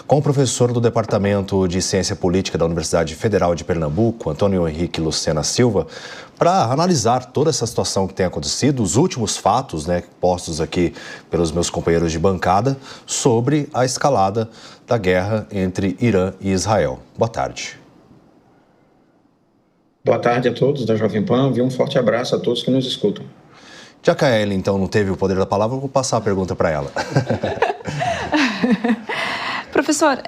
com o professor do Departamento de Ciência Política da Universidade Federal de Pernambuco, Antônio Henrique Lucena Silva, para analisar toda essa situação que tem acontecido, os últimos fatos, postos aqui pelos meus companheiros de bancada, sobre a escalada da guerra entre Irã e Israel. Boa tarde. Boa tarde a todos da Jovem Pan, um forte abraço a todos que nos escutam. Já que a Ellen, então, não teve o poder da palavra, eu vou passar a pergunta para ela. Professor,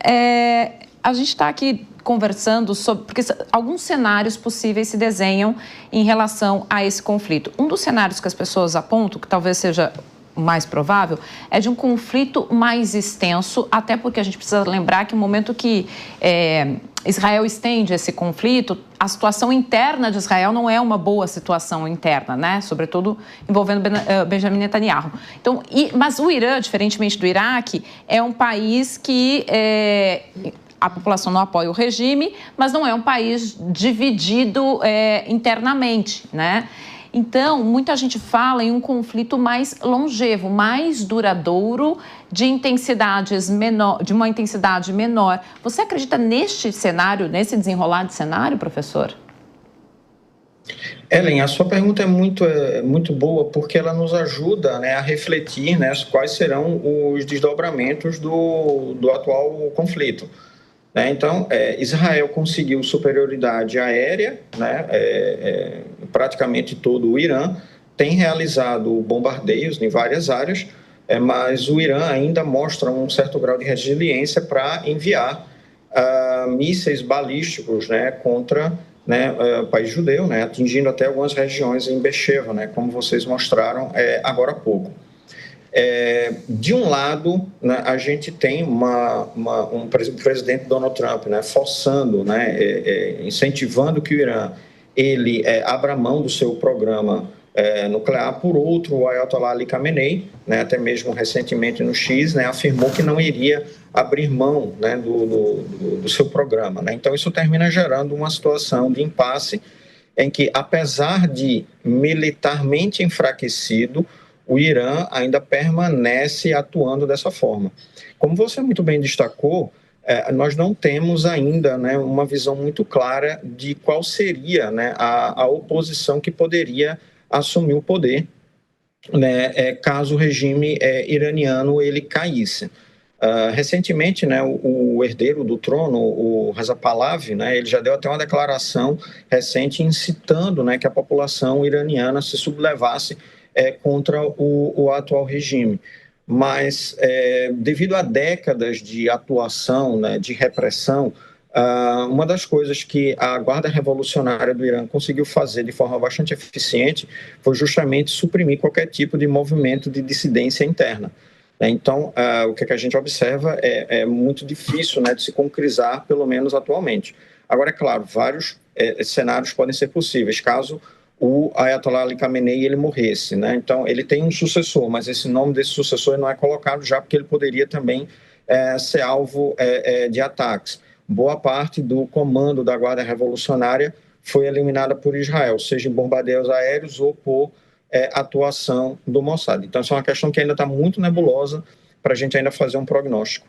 a gente está aqui conversando sobre... Porque alguns cenários possíveis se desenham em relação a esse conflito. Um dos cenários que as pessoas apontam, que talvez seja o mais provável, é de um conflito mais extenso, até porque a gente precisa lembrar que no momento que Israel estende esse conflito, a situação interna de Israel não é uma boa situação interna, né? Sobretudo envolvendo Benjamin Netanyahu. Então, mas o Irã, diferentemente do Iraque, é um país que a população não apoia o regime, mas não é um país dividido internamente, né? Então, muita gente fala em um conflito mais longevo, mais duradouro, de uma intensidade menor. Você acredita neste cenário, nesse desenrolar de cenário, professor? Ellen, a sua pergunta é muito boa, porque ela nos ajuda, a refletir, quais serão os desdobramentos do atual conflito. Então, Israel conseguiu superioridade aérea, praticamente todo o Irã tem realizado bombardeios em várias áreas, mas o Irã ainda mostra um certo grau de resiliência para enviar mísseis balísticos contra o país judeu, atingindo até algumas regiões em Beersheva, como vocês mostraram agora há pouco. De um lado, a gente tem um presidente Donald Trump forçando, incentivando que o Irã abra mão do seu programa nuclear. Por outro, o Ayatollah Ali Khamenei, até mesmo recentemente no X, afirmou que não iria abrir mão do seu programa. Então, isso termina gerando uma situação de impasse em que, apesar de militarmente enfraquecido, o Irã ainda permanece atuando dessa forma. Como você muito bem destacou, nós não temos ainda uma visão muito clara de qual seria a oposição que poderia assumir o poder caso o regime iraniano ele caísse. Recentemente, o herdeiro do trono, o Reza Pahlavi, ele já deu até uma declaração recente incitando que a população iraniana se sublevasse contra o atual regime. Mas, devido a décadas de atuação, de repressão, uma das coisas que a Guarda Revolucionária do Irã conseguiu fazer de forma bastante eficiente foi justamente suprimir qualquer tipo de movimento de dissidência interna. Então, o que a gente observa é muito difícil de se concretizar, pelo menos atualmente. Agora, é claro, vários cenários podem ser possíveis, caso o Ayatollah Ali Khamenei ele morresse. Então, ele tem um sucessor, mas esse nome desse sucessor não é colocado já porque ele poderia também ser alvo de ataques. Boa parte do comando da Guarda Revolucionária foi eliminada por Israel, seja em bombardeios aéreos ou por atuação do Mossad. Então, essa é uma questão que ainda está muito nebulosa para a gente ainda fazer um prognóstico.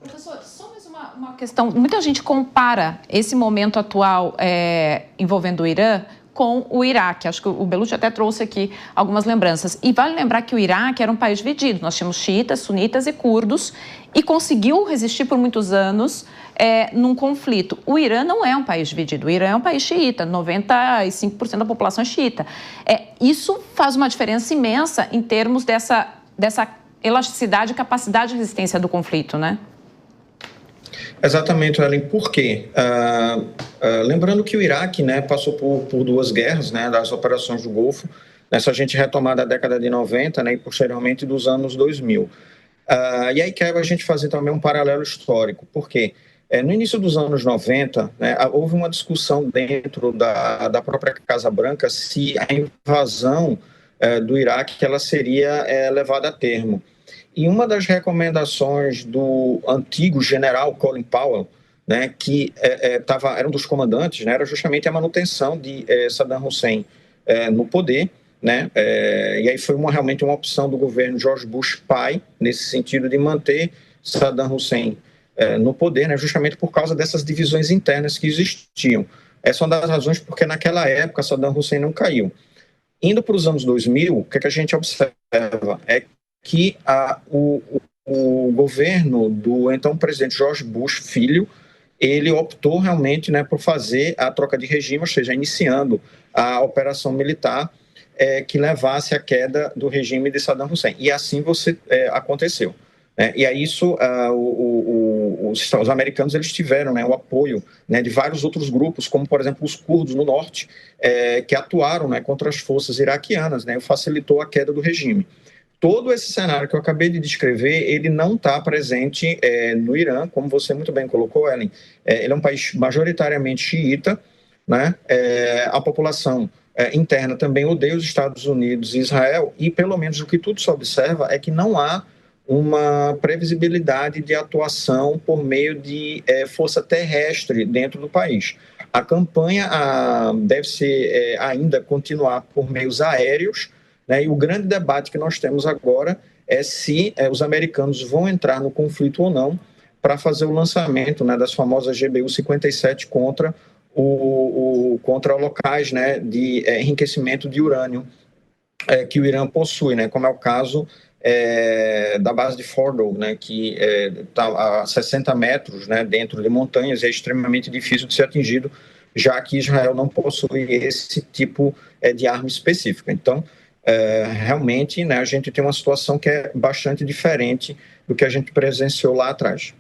Professor, só mais uma questão. Muita gente compara esse momento atual envolvendo o Irã com o Iraque. Acho que o Belucci até trouxe aqui algumas lembranças. E vale lembrar que o Iraque era um país dividido. Nós tínhamos xiitas, sunitas e curdos e conseguiu resistir por muitos anos num conflito. O Irã não é um país dividido. O Irã é um país xiita. 95% da população é xiita. Isso faz uma diferença imensa em termos dessa elasticidade e capacidade de resistência do conflito, né? Exatamente, Ellen. Por quê? Lembrando que o Iraque passou por duas guerras, das operações do Golfo, se a gente retomar da década de 90 e posteriormente dos anos 2000. E aí quero a gente fazer também um paralelo histórico. Por quê? No início dos anos 90, houve uma discussão dentro da própria Casa Branca se a invasão do Iraque ela seria levada a termo. E uma das recomendações do antigo general Colin Powell, que era um dos comandantes, era justamente a manutenção de Saddam Hussein no poder, e aí foi realmente uma opção do governo George Bush pai, nesse sentido de manter Saddam Hussein no poder, né, justamente por causa dessas divisões internas que existiam. Essa é uma das razões porque naquela época Saddam Hussein não caiu. Indo para os anos 2000, o que a gente observa é que o governo do então presidente George Bush Filho, ele optou realmente, né, por fazer a troca de regime, ou seja, iniciando a operação militar que levasse à queda do regime de Saddam Hussein. E assim aconteceu. E a isso os americanos eles tiveram, né, o apoio, né, de vários outros grupos, como por exemplo os curdos no norte, que atuaram, né, contra as forças iraquianas, né, e facilitou a queda do regime. Todo esse cenário que eu acabei de descrever, ele não está presente no Irã, como você muito bem colocou, Ellen. Ele é um país majoritariamente xiita, né? A população interna também odeia os Estados Unidos e Israel, e pelo menos o que tudo se observa é que não há uma previsibilidade de atuação por meio de força terrestre dentro do país. A campanha deve ser ainda continuar por meios aéreos, né? E o grande debate que nós temos agora é se os americanos vão entrar no conflito ou não para fazer o lançamento, né, das famosas GBU-57 contra locais, né, de enriquecimento de urânio que o Irã possui, né, como é o caso da base de Fordow, né, que está a 60 metros, né, dentro de montanhas, e é extremamente difícil de ser atingido, já que Israel não possui esse tipo de arma específica. Então, realmente, né, a gente tem uma situação que é bastante diferente do que a gente presenciou lá atrás.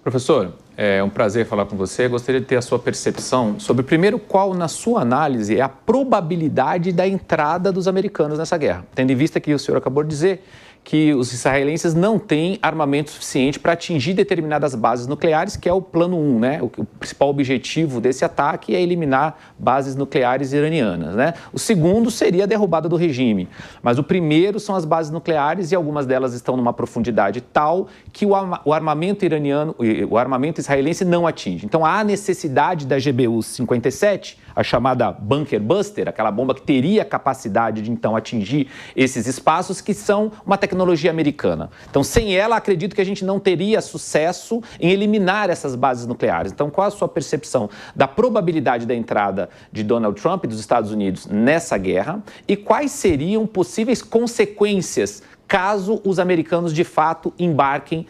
Professor, é um prazer falar com você. Gostaria de ter a sua percepção sobre, primeiro, qual, na sua análise, é a probabilidade da entrada dos americanos nessa guerra, tendo em vista que o senhor acabou de dizer que os israelenses não têm armamento suficiente para atingir determinadas bases nucleares, que é o plano 1, né? O principal objetivo desse ataque é eliminar bases nucleares iranianas, né? O segundo seria a derrubada do regime, mas o primeiro são as bases nucleares e algumas delas estão numa profundidade tal que o armamento iraniano, o armamento israelense não atinge. Então há necessidade da GBU-57, a chamada Bunker Buster, aquela bomba que teria capacidade de então atingir esses espaços, que são uma tecnologia americana. Então, sem ela, acredito que a gente não teria sucesso em eliminar essas bases nucleares. Então, qual a sua percepção da probabilidade da entrada de Donald Trump e dos Estados Unidos nessa guerra e quais seriam possíveis consequências caso os americanos de fato embarquem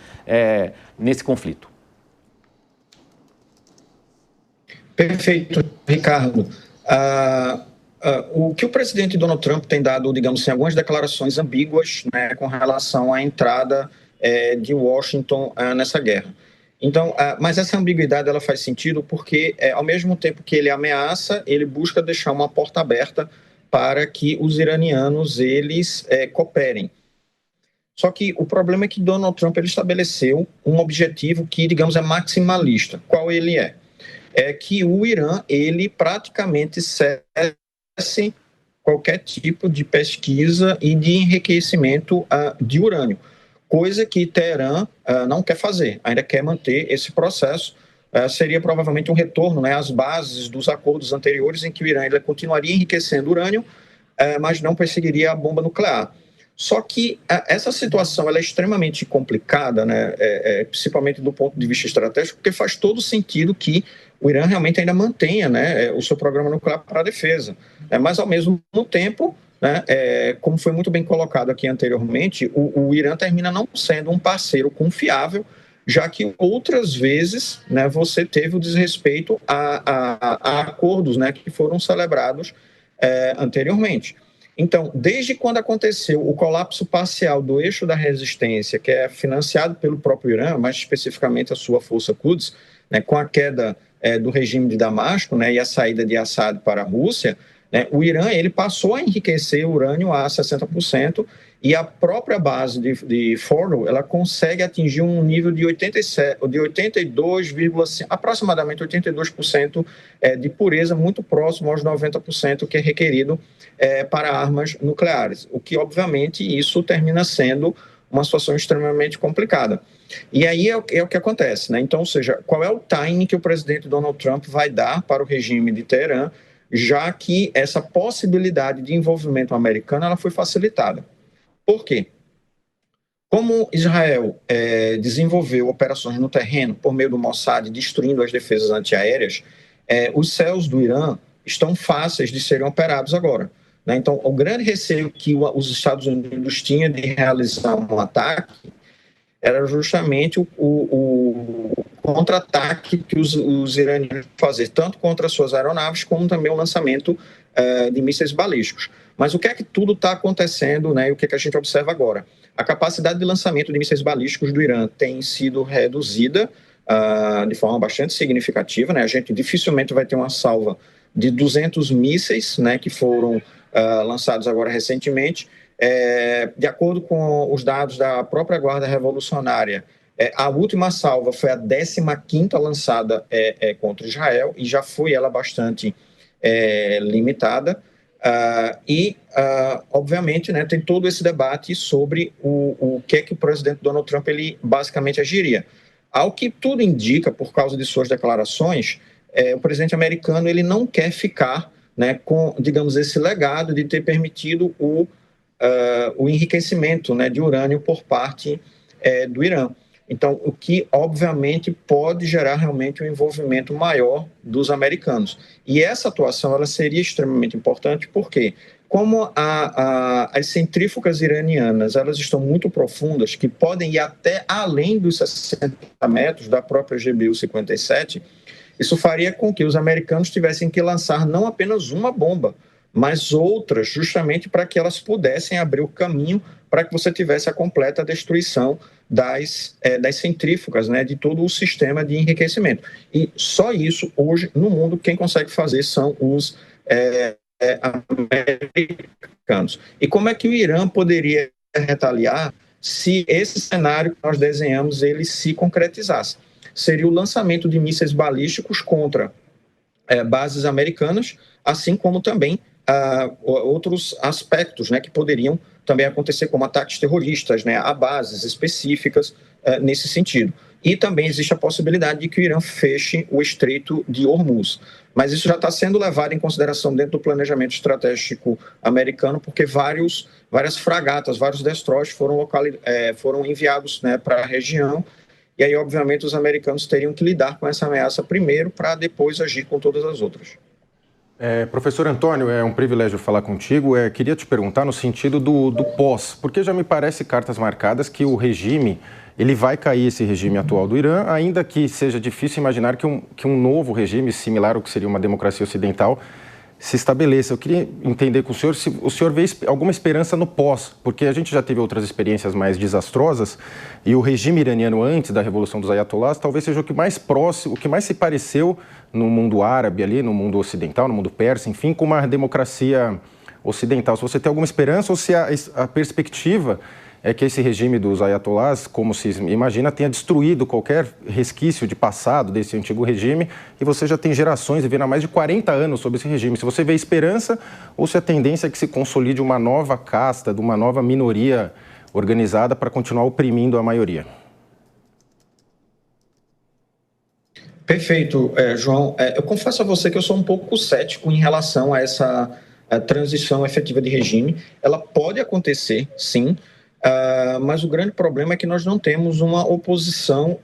nesse conflito? Perfeito, Ricardo. O que o presidente Donald Trump tem dado, digamos assim, algumas declarações ambíguas, né, com relação à entrada de Washington nessa guerra. Então, mas essa ambiguidade ela faz sentido porque, ao mesmo tempo que ele ameaça, ele busca deixar uma porta aberta para que os iranianos eles cooperem. Só que o problema é que Donald Trump ele estabeleceu um objetivo que, digamos, é maximalista. Qual ele é? É que o Irã, ele praticamente cesse qualquer tipo de pesquisa e de enriquecimento de urânio, coisa que Teherã não quer fazer, ainda quer manter esse processo. Seria provavelmente um retorno, né, às bases dos acordos anteriores em que o Irã ele continuaria enriquecendo urânio, mas não perseguiria a bomba nuclear. Só que essa situação ela é extremamente complicada, né, principalmente do ponto de vista estratégico, porque faz todo sentido que o Irã realmente ainda mantenha, né, o seu programa nuclear para a defesa. Mas, ao mesmo tempo, né, como foi muito bem colocado aqui anteriormente, o Irã termina não sendo um parceiro confiável, já que outras vezes, né, você teve o desrespeito a acordos, né, que foram celebrados anteriormente. Então, desde quando aconteceu o colapso parcial do eixo da resistência, que é financiado pelo próprio Irã, mais especificamente a sua força Quds, né, com a queda do regime de Damasco, né, e a saída de Assad para a Rússia, né, o Irã ele passou a enriquecer urânio a 60%, e a própria base de Fordow ela consegue atingir um nível de 82, aproximadamente 82% de pureza, muito próximo aos 90% que é requerido para armas nucleares, o que, obviamente, isso termina sendo uma situação extremamente complicada. E aí é o que acontece, né? Então, ou seja, qual é o timing que o presidente Donald Trump vai dar para o regime de Teherã, já que essa possibilidade de envolvimento americano ela foi facilitada. Por quê? Como Israel desenvolveu operações no terreno por meio do Mossad, destruindo as defesas antiaéreas, os céus do Irã estão fáceis de serem operados agora, né? Então, o grande receio que os Estados Unidos tinham de realizar um ataque era justamente o contra-ataque que os iranianos fazer, tanto contra as suas aeronaves, como também o lançamento de mísseis balísticos. Mas o que é que tudo está acontecendo, né? E o que é que a gente observa agora? A capacidade de lançamento de mísseis balísticos do Irã tem sido reduzida de forma bastante significativa, né? A gente dificilmente vai ter uma salva de 200 mísseis, né, que foram lançados agora recentemente. De acordo com os dados da própria Guarda Revolucionária, a última salva foi a 15ª lançada contra Israel, e já foi ela bastante limitada. Obviamente, né, tem todo esse debate sobre o que é que o presidente Donald Trump ele basicamente agiria. Ao que tudo indica, por causa de suas declarações, o presidente americano ele não quer ficar, né, com, digamos, esse legado de ter permitido o enriquecimento, né, de urânio por parte do Irã. Então, o que, obviamente, pode gerar realmente um envolvimento maior dos americanos. E essa atuação ela seria extremamente importante, porque como as centrífugas iranianas elas estão muito profundas, que podem ir até além dos 60 metros da própria GBU-57, isso faria com que os americanos tivessem que lançar não apenas uma bomba, mas outras, justamente para que elas pudessem abrir o caminho para que você tivesse a completa destruição das centrífugas, né, de todo o sistema de enriquecimento. E só isso, hoje, no mundo, quem consegue fazer são os americanos. E como é que o Irã poderia retaliar se esse cenário que nós desenhamos, ele se concretizasse? Seria o lançamento de mísseis balísticos contra bases americanas, assim como também outros aspectos, né, que poderiam também acontecer, como ataques terroristas, né, a bases específicas nesse sentido. E também existe a possibilidade de que o Irã feche o Estreito de Hormuz. Mas isso já está sendo levado em consideração dentro do planejamento estratégico americano, porque várias fragatas, vários destroyers foram enviados, né, para a região. E aí, obviamente, os americanos teriam que lidar com essa ameaça primeiro para depois agir com todas as outras. Professor Antônio, é um privilégio falar contigo. Queria te perguntar no sentido do pós, porque já me parece cartas marcadas que o regime, ele vai cair, esse regime atual do Irã, ainda que seja difícil imaginar que um novo regime, similar ao que seria uma democracia ocidental, se estabeleça. Eu queria entender com o senhor se o senhor vê alguma esperança no pós, porque a gente já teve outras experiências mais desastrosas e o regime iraniano antes da Revolução dos Ayatollahs talvez seja o que mais próximo, o que mais se pareceu no mundo árabe ali, no mundo ocidental, no mundo persa, enfim, com uma democracia ocidental. Se você tem alguma esperança ou se a perspectiva é que esse regime dos ayatollahs, como se imagina, tenha destruído qualquer resquício de passado desse antigo regime e você já tem gerações vivendo há mais de 40 anos sob esse regime. Se você vê esperança ou se a tendência é que se consolide uma nova casta, de uma nova minoria organizada para continuar oprimindo a maioria. Perfeito, João. Eu confesso a você que eu sou um pouco cético em relação a essa transição efetiva de regime. Ela pode acontecer, sim, mas o grande problema é que nós não temos uma oposição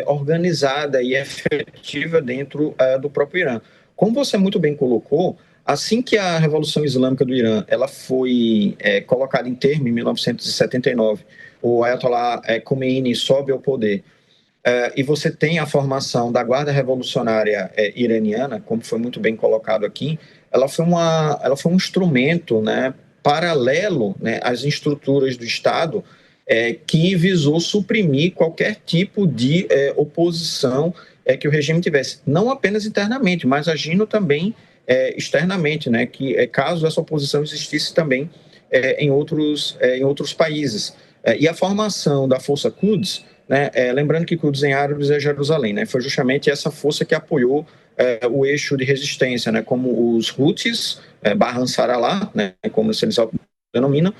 organizada e efetiva dentro do próprio Irã. Como você muito bem colocou, assim que a Revolução Islâmica do Irã ela foi colocada em termo em 1979, o Ayatollah Khomeini sobe ao poder, e você tem a formação da Guarda Revolucionária iraniana, como foi muito bem colocado aqui, ela foi um instrumento, né, paralelo, né, às estruturas do Estado, que visou suprimir qualquer tipo de oposição que o regime tivesse, não apenas internamente, mas agindo também externamente, né, que caso essa oposição existisse também em outros países. E a formação da Força Quds, né, lembrando que Quds em árabes é Jerusalém, né, foi justamente essa força que apoiou o eixo de resistência, né, como os Houthis, Barra Ansarallah, né, como eles denominam,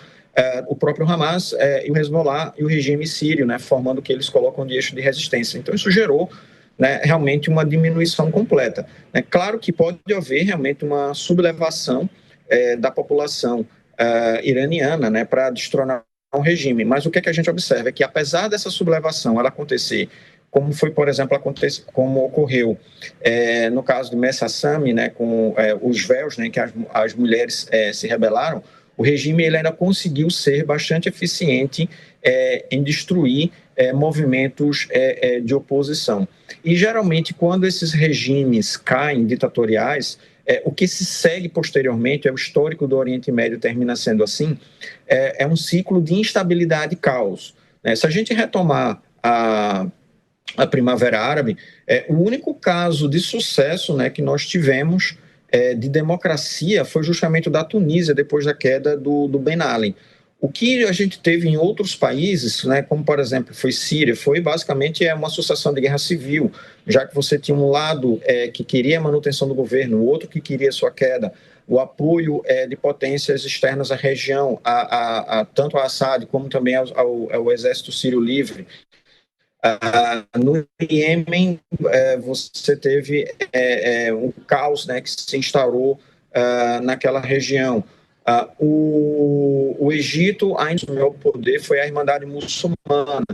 o próprio Hamas e o Hezbollah e o regime sírio, né, formando o que eles colocam de eixo de resistência. Então isso gerou, né, realmente uma diminuição completa. Claro que pode haver realmente uma sublevação da população iraniana, né, para destronar regime. Mas o que a gente observa é que, apesar dessa sublevação ela acontecer, como foi, por exemplo, como ocorreu no caso de Mehsa Sammy, né, com os véus, né, que as mulheres se rebelaram, o regime ele ainda conseguiu ser bastante eficiente em destruir movimentos de oposição. E, geralmente, quando esses regimes caem ditatoriais, o que se segue posteriormente, o histórico do Oriente Médio termina sendo assim, é um ciclo de instabilidade e caos. Se a gente retomar a Primavera Árabe, o único caso de sucesso, né, que nós tivemos de democracia foi justamente o da Tunísia, depois da queda do Ben Ali. O que a gente teve em outros países, né, como por exemplo foi Síria, foi basicamente uma sucessão de guerra civil, já que você tinha um lado que queria a manutenção do governo, o outro que queria sua queda, o apoio de potências externas à região, tanto a Assad como também ao Exército Sírio Livre. No Iêmen, você teve um caos, né, que se instaurou naquela região. O Egito ainda assumiu o poder, foi a Irmandade Muçulmana.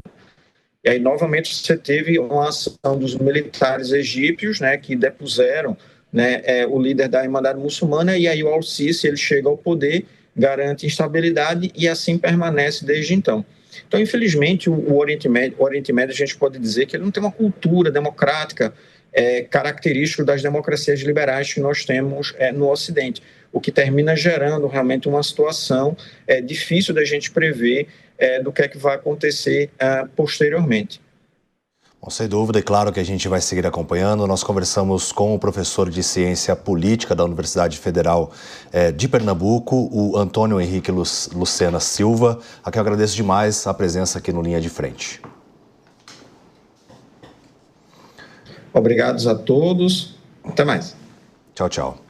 E aí, novamente, você teve uma ação dos militares egípcios, né, que depuseram, né, o líder da Irmandade Muçulmana, e aí o Al-Sisi, ele chega ao poder, garante instabilidade e assim permanece desde então. Então, infelizmente, o Oriente Médio, a gente pode dizer que ele não tem uma cultura democrática característico das democracias liberais que nós temos no Ocidente, o que termina gerando realmente uma situação difícil da gente prever do que é que vai acontecer posteriormente. Bom, sem dúvida, e claro que a gente vai seguir acompanhando. Nós conversamos com o professor de Ciência Política da Universidade Federal de Pernambuco, o Antônio Henrique Lucena Silva, a quem eu agradeço demais a presença aqui no Linha de Frente. Obrigados a todos. Até mais. Tchau, tchau.